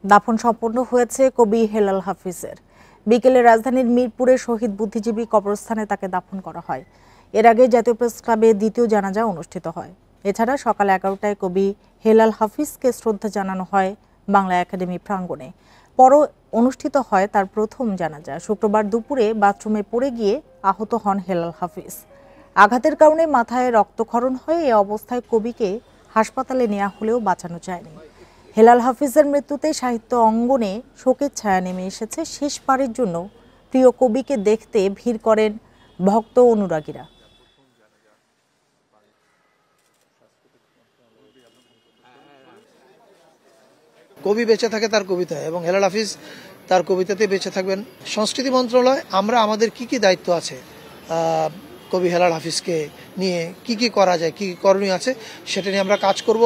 দাফন সম্পন্ন হয়েছে কবি হেলাল হাফিজের। বিকেলে রাজধানীর মিরপুরে শহীদ বুদ্ধিজীবী কবরস্থানে তাকে দাফন করা হয়। এর আগে জাতীয় প্রেস ক্লাবে দ্বিতীয় জানাজা অনুষ্ঠিত হয়। এছাড়া সকাল 11টায় কবি হেলাল হাফিজকে শ্রদ্ধা জানানো হয় বাংলা একাডেমি প্রাঙ্গণে। পরও অনুষ্ঠিত হয় তার প্রথম জানাজা। শুক্রবার দুপুরে বাথরুমে পড়ে গিয়ে আহত হন হেলাল হাফিজ। আঘাতের কারণে মাথায় রক্তক্ষরণ হয়। এ অবস্থায় কবিকে হাসপাতালে নেওয়া হলেও বাঁচানো যায়নি। হেলাল হাফিজের মৃত্যুতে সাহিত্য অঙ্গনে শোকের ছায়া নেমে এসেছে। শেষবারের জন্য প্রিয় কবিকে দেখতে ভিড় করেন ভক্ত অনুরাগীরা। কবি বেঁচে থাকে তার কবিতায়, এবং হেলাল হাফিজ তার কবিতাতে বেঁচে থাকবেন। সংস্কৃতি মন্ত্রণালয় আমরা আমাদের কি কি দায়িত্ব আছে কবি হেলাল হাফিজকে নিয়ে, কি কি করা যায়, কি করণীয় আছে, সেটা নিয়ে আমরা কাজ করব।